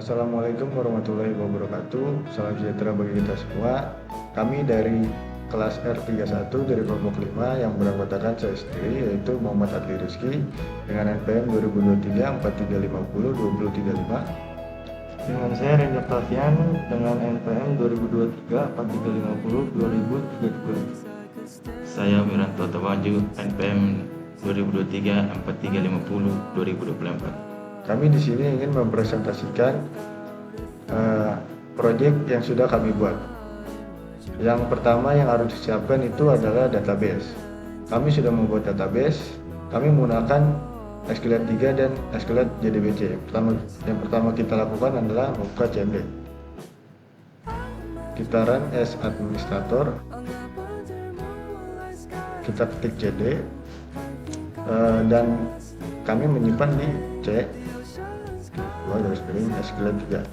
Assalamualaikum warahmatullahi wabarakatuh. Salam sejahtera bagi kita semua. Kami dari kelas R31 dari kelompok 5 yang beranggotakan saya sendiri, yaitu Muhammad Adli Rizky dengan NPM 2023 4350 2035. Dengan saya Ranger Tavian dengan NPM 2023 4350 2033. Saya Wiranto Tawaju, NPM 2023 4350 2024. Kami di sini ingin mempresentasikan proyek yang sudah kami buat. Yang pertama yang harus disiapkan itu adalah database. Kami sudah membuat database. Kami menggunakan SQLite 3 dan SQLite JDBC. Yang pertama kita lakukan adalah membuka CMD. Kita run as administrator. Kita ketik cd dan kami menyimpan di C SQLite 3.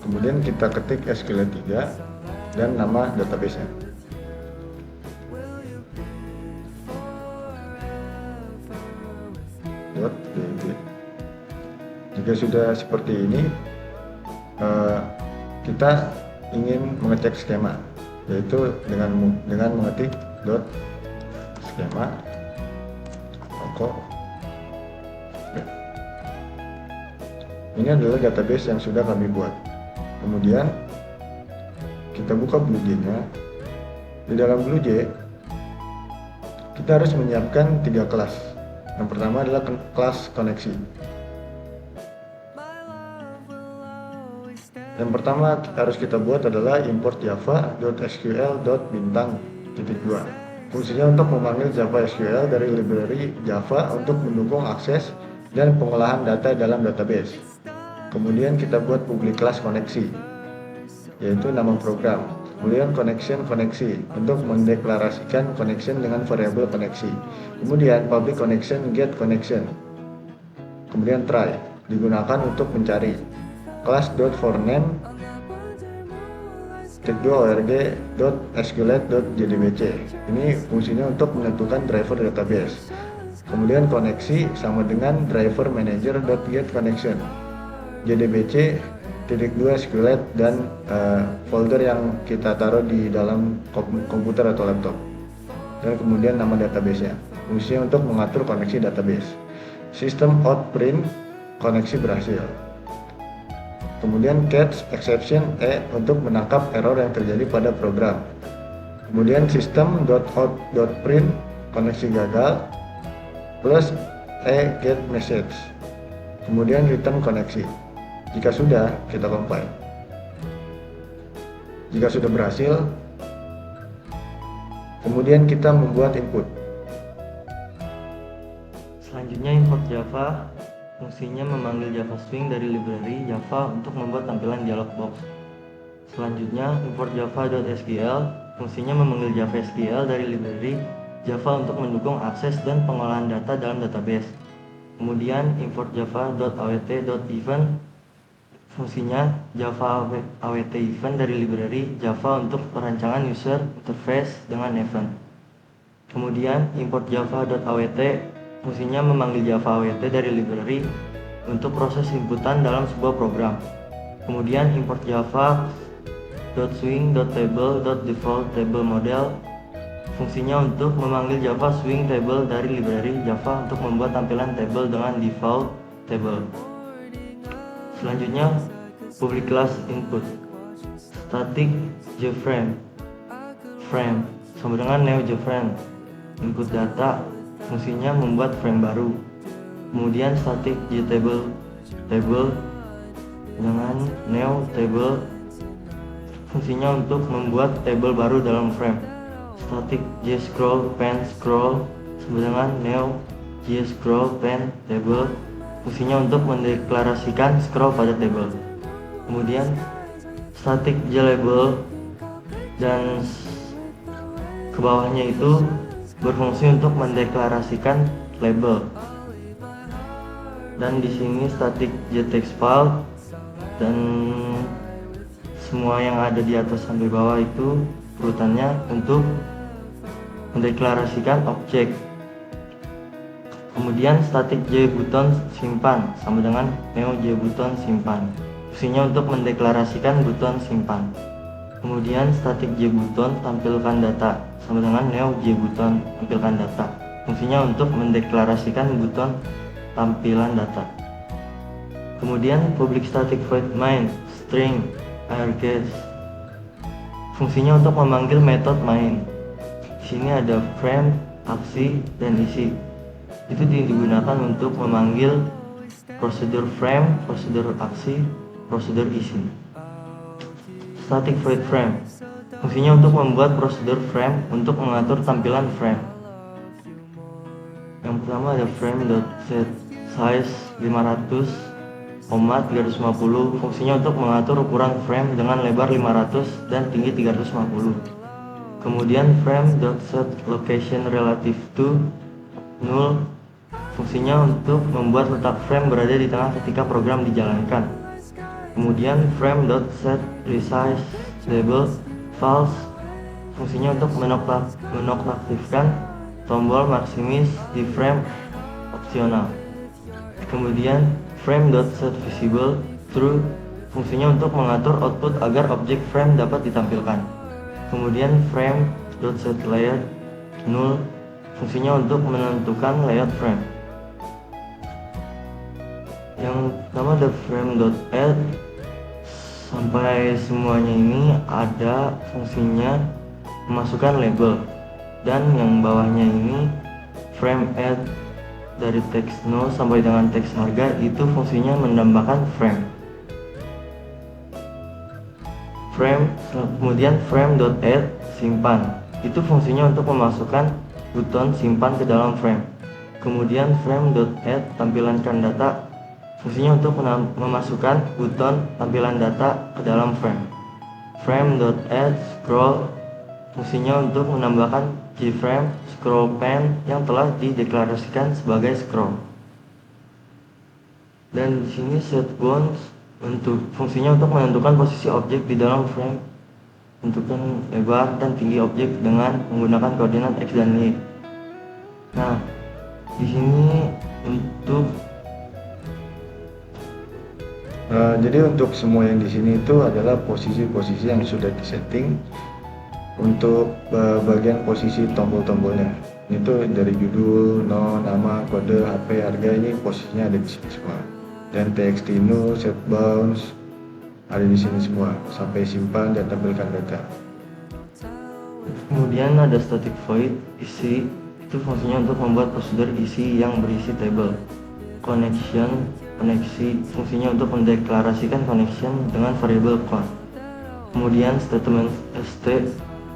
Kemudian kita ketik SQLite 3 dan nama database-nya. .db. Jika sudah seperti ini, kita ingin mengecek skema, yaitu dengan mengetik .skema pokok. Ini adalah database yang sudah kami buat. Kemudian kita buka BlueJ-nya. Di dalam BlueJ kita harus menyiapkan 3 kelas. Yang pertama adalah kelas koneksi. Yang pertama harus kita buat adalah import java.sql.bintang.2. Fungsinya untuk memanggil Java SQL dari library Java untuk mendukung akses dan pengolahan data dalam database. Kemudian kita buat public class koneksi, yaitu nama program. Kemudian connection koneksi untuk mendeklarasikan connection dengan variabel koneksi. Kemudian public connection get connection. Kemudian try digunakan untuk mencari. Class.forName org.sqlite.jdbc. Ini fungsinya untuk menentukan driver database. Kemudian koneksi sama dengan driver manager.getConnection. JDBC .2 SQLite dan folder yang kita taruh di dalam komputer atau laptop. Dan kemudian nama database-nya. Fungsinya untuk mengatur koneksi database. System out print koneksi berhasil. Kemudian catch exception untuk menangkap error yang terjadi pada program. Kemudian system.out.print koneksi gagal plus get message. Kemudian return koneksi. Jika sudah, kita compile. Jika sudah berhasil, kemudian kita membuat input. Selanjutnya import Java. Fungsinya memanggil Java Swing dari library Java untuk membuat tampilan dialog box. Selanjutnya import java.sql. Fungsinya memanggil Java SQL dari library Java untuk mendukung akses dan pengolahan data dalam database. Kemudian import java.awt.event. Fungsinya Java awt event dari library Java untuk perancangan user interface dengan event. Kemudian import java.awt. Fungsinya memanggil Java awt dari library untuk proses inputan dalam sebuah program. Kemudian import java.swing.table.default table model. Fungsinya untuk memanggil Java Swing Table dari library Java untuk membuat tampilan table dengan default table. Selanjutnya public class input. Static JFrame frame sama dengan new JFrame. Input data. Fungsinya membuat frame baru. Kemudian static JTable table dengan new table. Fungsinya untuk membuat table baru dalam frame. Static JScroll pen scroll sama dengan new JScroll pen table. Fungsinya untuk mendeklarasikan scroll pada table. Kemudian static JLabel dan ke bawahnya itu berfungsi untuk mendeklarasikan label. Dan di sini static JTextFile dan semua yang ada di atas sampai bawah itu urutannya untuk mendeklarasikan objek. Kemudian static JButton simpan sama dengan neo JButton simpan. Fungsinya untuk mendeklarasikan button simpan. Kemudian static JButton tampilkan data sama dengan neo JButton tampilkan data. Fungsinya untuk mendeklarasikan button tampilan data. Kemudian public static void main string args. Fungsinya untuk memanggil metode main. Di sini ada frame, aksi, dan isi. Itu digunakan untuk memanggil prosedur frame, prosedur aksi, prosedur isi. Static void frame. Fungsinya untuk membuat prosedur frame untuk mengatur tampilan frame. Yang pertama ada frame.set size 500, 350. Fungsinya untuk mengatur ukuran frame dengan lebar 500 dan tinggi 350. Kemudian frame.set location relative to null. Fungsinya untuk membuat letak frame berada di tengah ketika program dijalankan. Kemudian frame.set resize label false. Fungsinya untuk menonaktifkan tombol maksimis di frame opsional. Kemudian frame.set visible true. Fungsinya untuk mengatur output agar objek frame dapat ditampilkan. Kemudian frame.set layout null. Fungsinya untuk menentukan layout frame. Yang pertama ada frame.add. Sampai semuanya ini ada fungsinya memasukkan label. Dan yang bawahnya ini frame add dari teks 0 sampai dengan teks harga, itu fungsinya menambahkan frame. Kemudian frame.add simpan. Itu fungsinya untuk memasukkan button simpan ke dalam frame. Kemudian frame.add tampilankan data. Fungsinya untuk memasukkan button tampilan data ke dalam frame. Frame.add scroll. Fungsinya untuk menambahkan keyframe scroll pen yang telah dideklarasikan sebagai scroll. Dan di sini set bounds untuk fungsinya untuk menentukan posisi objek di dalam frame, tentukan lebar dan tinggi objek dengan menggunakan koordinat x dan y. Nah, di sini untuk jadi untuk semua yang di sini itu adalah posisi-posisi yang sudah disetting. Untuk bagian posisi tombol-tombolnya, itu dari judul, nama, kode, HP, harga, ini posisinya ada di sini semua. Dan txt null, set bounds ada di sini semua sampai simpan dan tampilkan data. Kemudian ada static void isi. Itu fungsinya untuk membuat prosedur isi yang berisi table. Connection koneksi. Fungsinya untuk mendeklarasikan connection dengan variabel count. Kemudian statement st.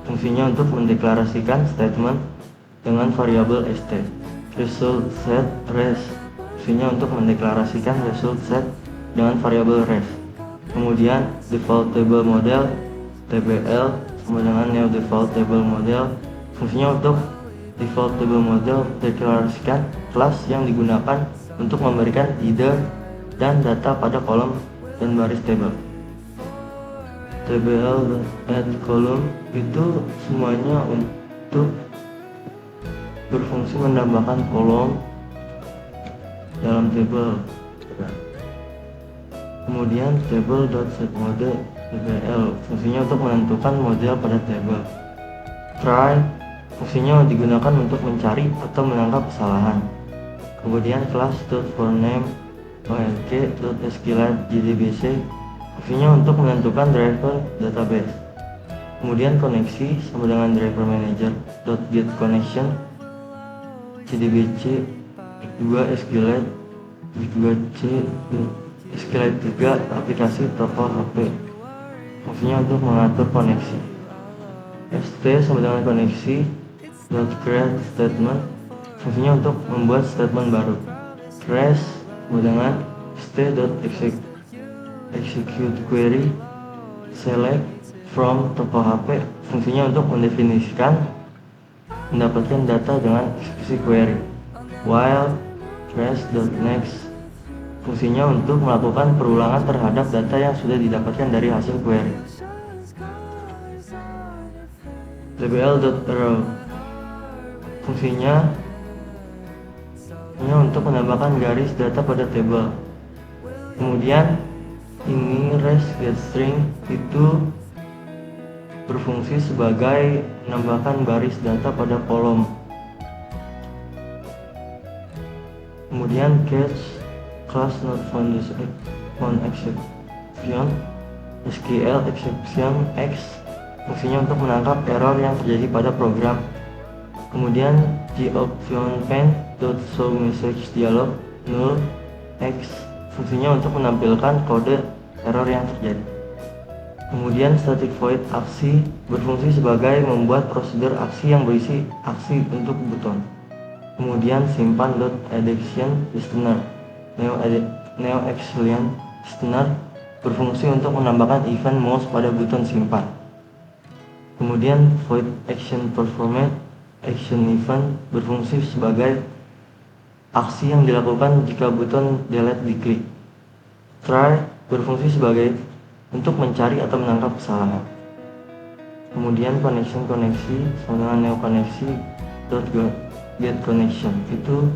Fungsinya untuk mendeklarasikan statement dengan variabel st. Result set res. Fungsinya untuk mendeklarasikan result set dengan variabel res. Kemudian default table model tbl sama dengan neo default table model. Fungsinya untuk default table model mendeklarasikan kelas yang digunakan untuk memberikan ide dan data pada kolom dan baris table. tbl add column itu semuanya untuk berfungsi menambahkan kolom dalam table. Kemudian table.setMode tbl fungsinya untuk menentukan model pada table. Try fungsinya digunakan untuk mencari atau menangkap kesalahan. Kemudian class.forName olk.sqlite jdbc fungsinya untuk menentukan driver database. Kemudian koneksi sama dengan driver manager.getConnection jdbc 2 sqlite 2c sqlite 3 aplikasi toko HP. Fungsinya untuk mengatur koneksi. st sama dengan koneksi .create statement fungsinya untuk membuat statement baru. Res sama dengan st.execute query select from toko HP fungsinya untuk mendefinisikan mendapatkan data dengan eksekusi query. While res.next fungsinya untuk melakukan perulangan terhadap data yang sudah didapatkan dari hasil query. tbl.arrow fungsinya Hanya untuk menambahkan garis data pada tabel. Kemudian ini res get string itu berfungsi sebagai menambahkan baris data pada kolom. Kemudian catch class not found exception SQL exception X fungsinya untuk menangkap error yang terjadi pada program. Kemudian goptionpen.show message dialog null X fungsinya untuk menampilkan kode error yang terjadi. Kemudian static void aksi berfungsi sebagai membuat prosedur aksi yang berisi aksi untuk buton. Kemudian simpan.addition listener neoexilian listener berfungsi untuk menambahkan event mouse pada buton simpan. Kemudian void action performed action event berfungsi sebagai aksi yang dilakukan jika buton delete diklik. Try berfungsi sebagai untuk mencari atau menangkap kesalahan. Kemudian koneksi sama dengan neo koneksi get connection itu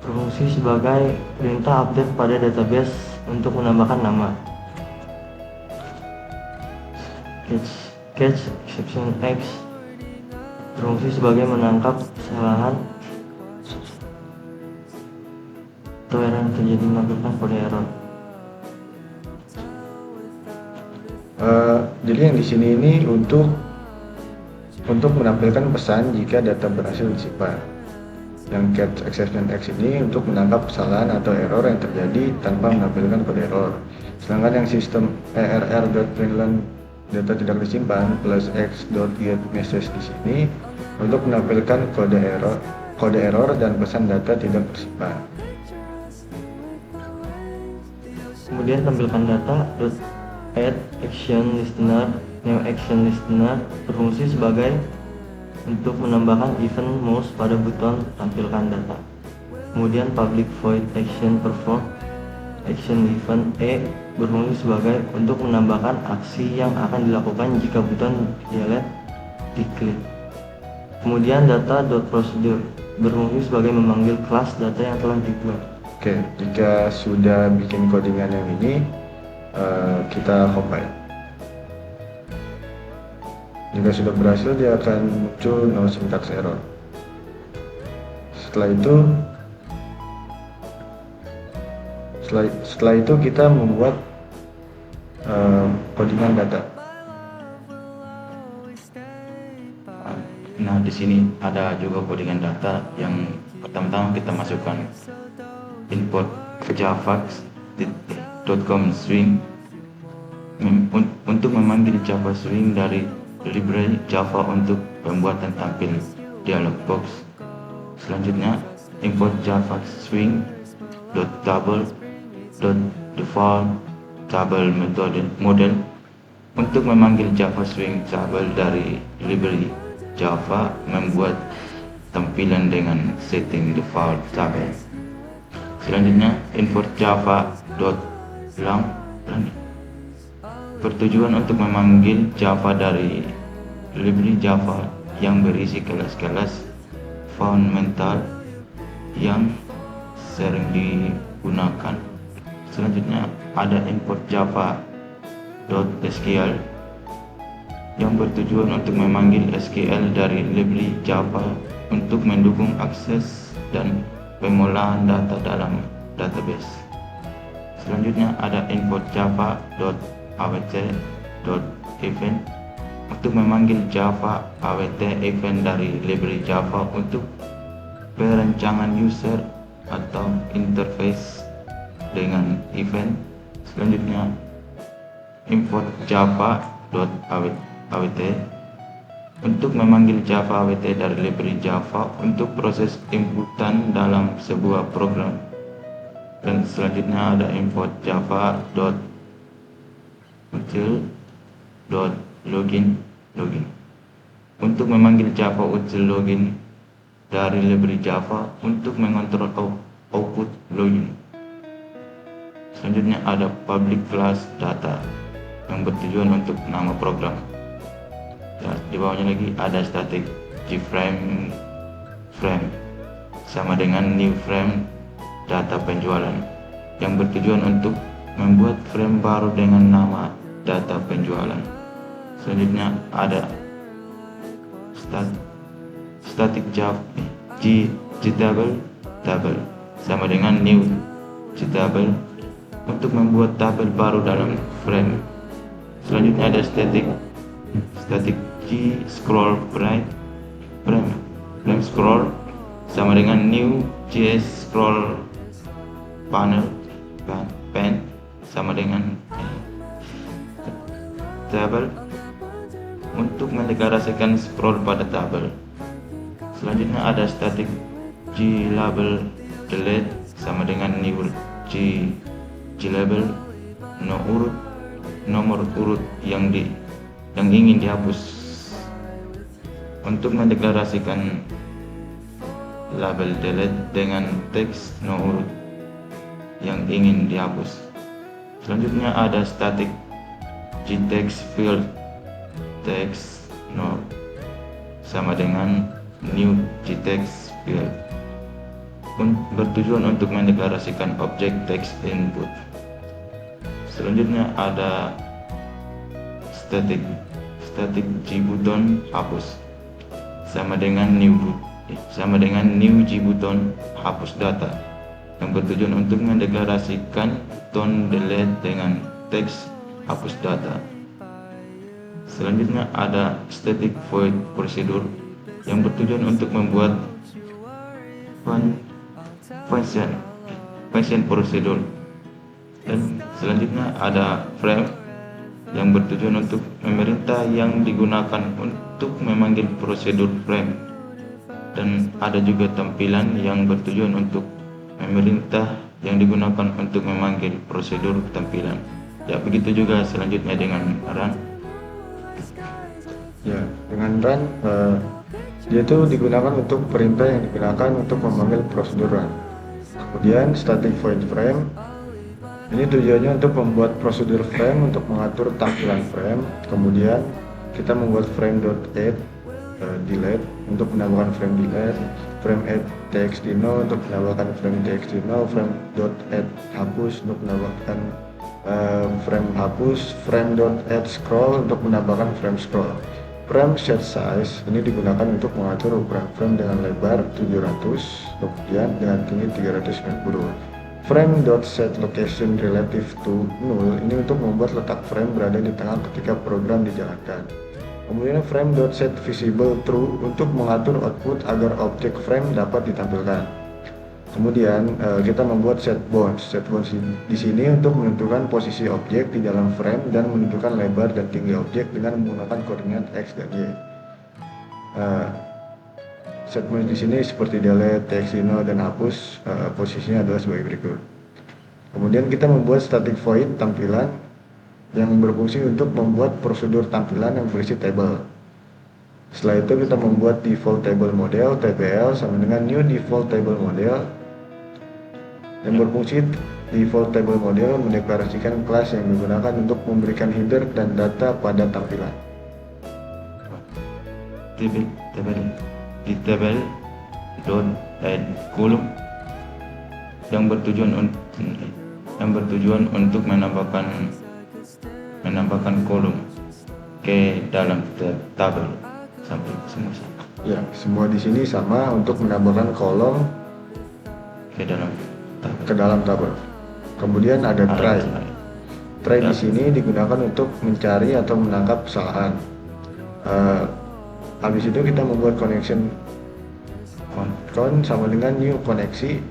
berfungsi sebagai perintah update pada database untuk menambahkan nama. Catch exception X berfungsi sebagai menangkap kesalahan atau error yang terjadi menampilkan kode error. Jadi yang di sini ini untuk menampilkan pesan jika data berhasil disimpan. Yang catch exception X ini untuk menangkap kesalahan atau error yang terjadi tanpa menampilkan kode error. Sedangkan yang sistem err.println data tidak disimpan plus x.get message di sini untuk menampilkan kode error dan pesan data tidak tersimpan. Kemudian tampilkan data add action listener new action listener berfungsi sebagai untuk menambahkan event mouse pada buton tampilkan data. Kemudian public void action perform action event E berfungsi sebagai untuk menambahkan aksi yang akan dilakukan jika buton delete diklik. Kemudian data.procedure berfungsi sebagai memanggil kelas data yang telah dibuat. Oke, jika sudah bikin codingan yang ini, kita compile. Jika sudah berhasil, dia akan muncul no syntax error. Setelah itu kita membuat codingan data. Nah, di sini ada juga codingan data yang pertama-tama kita masukkan import javax.com swing untuk memanggil Java swing dari library Java untuk pembuatan tampil dialog box. Selanjutnya import javax swing.table.default table model untuk memanggil Java swing table dari library Java membuat tampilan dengan setting default table. Selanjutnya import java.lang bertujuan untuk memanggil Java dari library Java yang berisi kelas-kelas fundamental yang sering digunakan. Selanjutnya ada import java.sql yang bertujuan untuk memanggil SQL dari library Java untuk mendukung akses dan pengolahan data dalam database. Selanjutnya ada import java.awt.event untuk memanggil Java awt event dari library Java untuk perancangan user atau interface dengan event. Selanjutnya import java.awt untuk memanggil Java awt dari library Java untuk proses inputan dalam sebuah program. Dan selanjutnya ada import java.util.login untuk memanggil Java util login dari library Java untuk mengontrol output login. Selanjutnya ada public class data yang bertujuan untuk nama program. Ya, di bawahnya lagi ada static gframe sama dengan new frame data penjualan yang bertujuan untuk membuat frame baru dengan nama data penjualan. Selanjutnya ada static table sama dengan new table untuk membuat tabel baru dalam frame. Selanjutnya ada static scroll frame scroll sama dengan new scroll pane sama dengan tabel untuk mendeklarasikan scroll pada tabel. Selanjutnya ada static label delete sama dengan new label nomor urut yang ingin dihapus untuk mendeklarasikan label delete dengan teks nomor urut yang ingin dihapus. Selanjutnya ada static text field text sama dengan new text field bertujuan untuk mendeklarasikan objek text input. Selanjutnya ada static button hapus sama dengan new button hapus data yang bertujuan untuk mendeklarasikan tone delete dengan teks hapus data. Selanjutnya ada static void procedure yang bertujuan untuk membuat function procedure. Dan selanjutnya ada frame yang bertujuan untuk memerintah yang digunakan untuk memanggil prosedur frame, dan ada juga tampilan yang bertujuan untuk memerintah yang digunakan untuk memanggil prosedur tampilan. Ya, begitu juga selanjutnya dengan run. Ya, dengan run dia itu digunakan untuk perintah yang digunakan untuk memanggil prosedur run. Kemudian static void frame ini tujuannya untuk membuat prosedur frame untuk mengatur tampilan frame. Kemudian kita membuat frame.add delete untuk menambahkan frame delete, frame add text dino untuk menambahkan frame text dino, frame.add hapus untuk menambahkan frame hapus, frame.add scroll untuk menambahkan frame scroll. Frame set size ini digunakan untuk mengatur ukuran frame dengan lebar 700 kemudian dengan tinggi 390. Frame.set location relative to null ini untuk membuat letak frame berada di tengah ketika program dijalankan. Kemudian frame.set visible true untuk mengatur output agar objek frame dapat ditampilkan. Kemudian kita membuat set bounds. Set bounds di sini untuk menentukan posisi objek di dalam frame dan menentukan lebar dan tinggi objek dengan menggunakan koordinat x dan y. Set bounds di sini seperti delete, text dino, dan hapus posisinya adalah sebagai berikut. Kemudian kita membuat static void tampilan yang berfungsi untuk membuat prosedur tampilan yang berisi table. Setelah itu kita membuat default table model (TBL) sama dengan new default table model yang berfungsi. Default table model mendeklarasikan kelas yang digunakan untuk memberikan header dan data pada tampilan. Di table add column yang bertujuan untuk menambahkan kolom ke dalam tabel. Sampai semua sama. Ya, semua di sini sama untuk menambahkan kolom ke dalam tabel. Kemudian ada try. Try di sini digunakan untuk mencari atau menangkap kesalahan. Habis itu kita membuat connection sama dengan new koneksi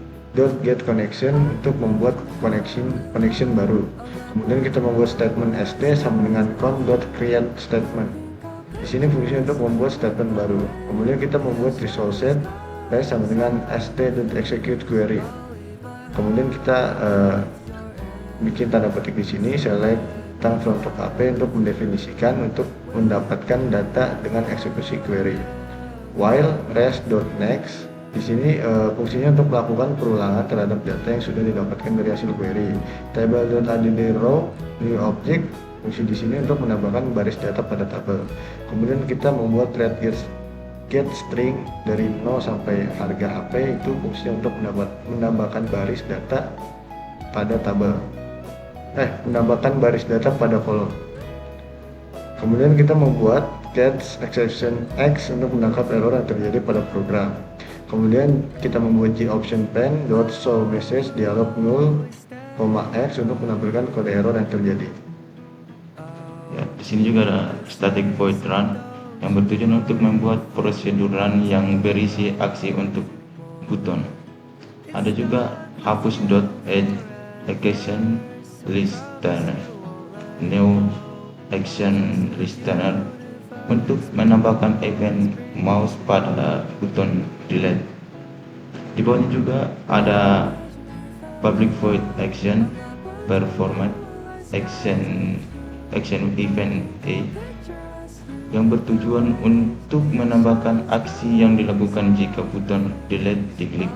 .get connection untuk membuat connection baru. Kemudian kita membuat statement st sama dengan count.create statement. Di sini fungsinya untuk membuat statement baru. Kemudian kita membuat result set sama dengan st.execute query. Kemudian kita bikin tanda petik di sini select tang from PHP untuk mendefinisikan untuk mendapatkan data dengan eksekusi query. While rest.next di sini fungsinya untuk melakukan perulangan terhadap data yang sudah didapatkan dari hasil query. Table.add row new object fungsi di sini untuk menambahkan baris data pada tabel. Kemudian kita membuat read get string dari 0 sampai harga HP itu fungsinya untuk menambahkan baris data pada tabel. Menambahkan baris data pada kolom. Kemudian kita membuat get exception X untuk menangkap error yang terjadi pada program. Kemudian kita membuat option pen .show message dialog null, X untuk menampilkan kode error yang terjadi. Ya, di sini juga ada static void run yang bertujuan untuk membuat prosedur run yang berisi aksi untuk button. Ada juga hapus.add action listener, new action listener untuk menambahkan event mouse pada button delete. Di bawahnya juga ada public void action performat action event A yang bertujuan untuk menambahkan aksi yang dilakukan jika button delete diklik.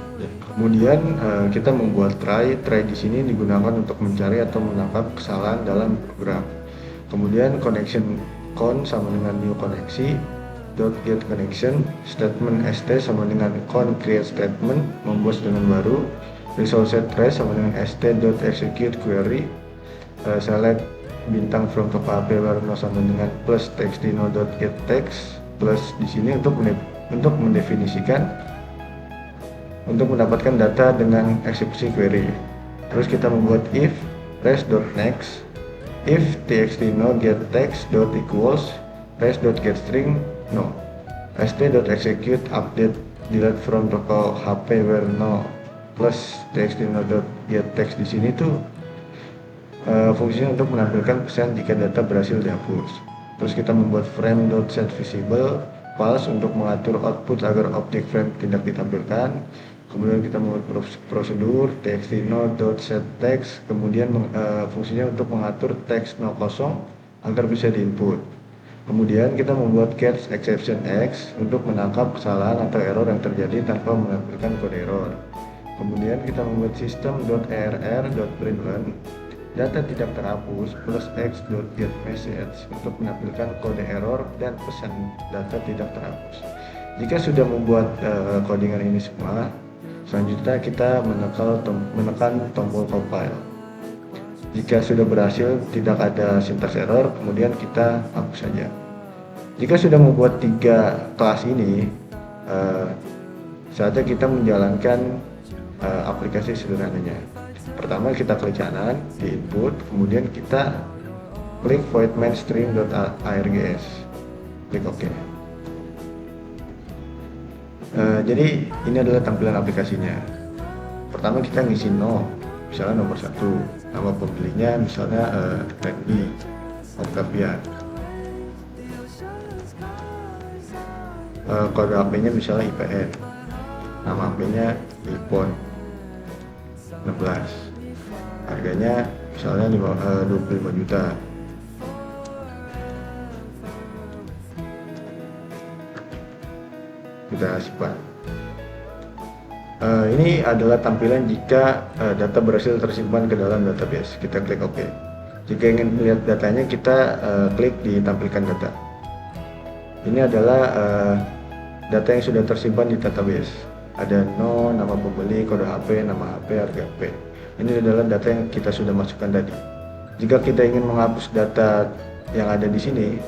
Kemudian kita membuat try di sini digunakan untuk mencari atau menangkap kesalahan dalam program. Kemudian connection con sama dengan new koneksi, .get connection, statement st sama dengan con create statement, membuat dengan baru, result set trace sama dengan st.execute query, select bintang from top HP warna sama dengan plus text di no.get text plus di sini untuk mendefinisikan untuk mendapatkan data dengan eksekusi query. Terus kita membuat if res.next if txt no get text dot equals res.getString no st.execute update delete from toko HP where no plus txt no dot get text di sini tuh fungsinya untuk menampilkan pesan jika data berhasil dihapus. Terus kita membuat frame.setVisible false untuk mengatur output agar objek frame tidak ditampilkan. Kemudian kita membuat prosedur txt_no.setText, kemudian fungsinya untuk mengatur teks 0 kosong agar bisa diinput. Kemudian kita membuat catch exception X untuk menangkap kesalahan atau error yang terjadi tanpa menampilkan kode error. Kemudian kita membuat system.err.println data tidak terhapus plus x.getMessage untuk menampilkan kode error dan pesan data tidak terhapus. Jika sudah membuat codingan ini semua, selanjutnya kita menekan tombol compile. Jika sudah berhasil tidak ada syntax error, kemudian kita hapus saja. Jika sudah membuat 3 kelas ini, saatnya kita menjalankan aplikasi sederhananya. Pertama kita klik kanan di input, kemudian kita klik void main string.args, klik OK. Jadi ini adalah tampilan aplikasinya. Pertama kita ngisi no, misalnya nomor 1, nama pembelinya misalnya Redmi Octavian, kode HP-nya misalnya IPN, nama HP-nya iPhone 16, harganya misalnya 25 juta. Kita simpan. Ini adalah tampilan jika data berhasil tersimpan ke dalam database. Kita klik OK. Jika ingin melihat datanya, kita klik di tampilkan data. Ini adalah data yang sudah tersimpan di database. Ada no, nama pembeli, kode HP, nama HP, harga HP. Ini adalah data yang kita sudah masukkan tadi. Jika kita ingin menghapus data yang ada di sini,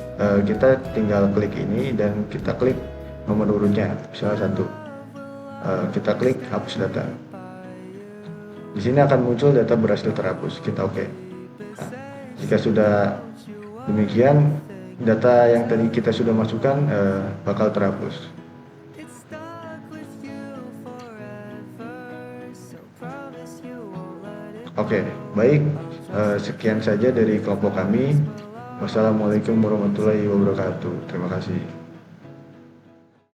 kita tinggal klik ini dan kita klik nomor urutnya, misalnya 1. Kita klik hapus data. Di sini akan muncul data berhasil terhapus. Kita OK. Nah, jika sudah demikian, data yang tadi kita sudah masukkan bakal terhapus. Oke, baik. Sekian saja dari kelompok kami. Wassalamualaikum warahmatullahi wabarakatuh. Terima kasih.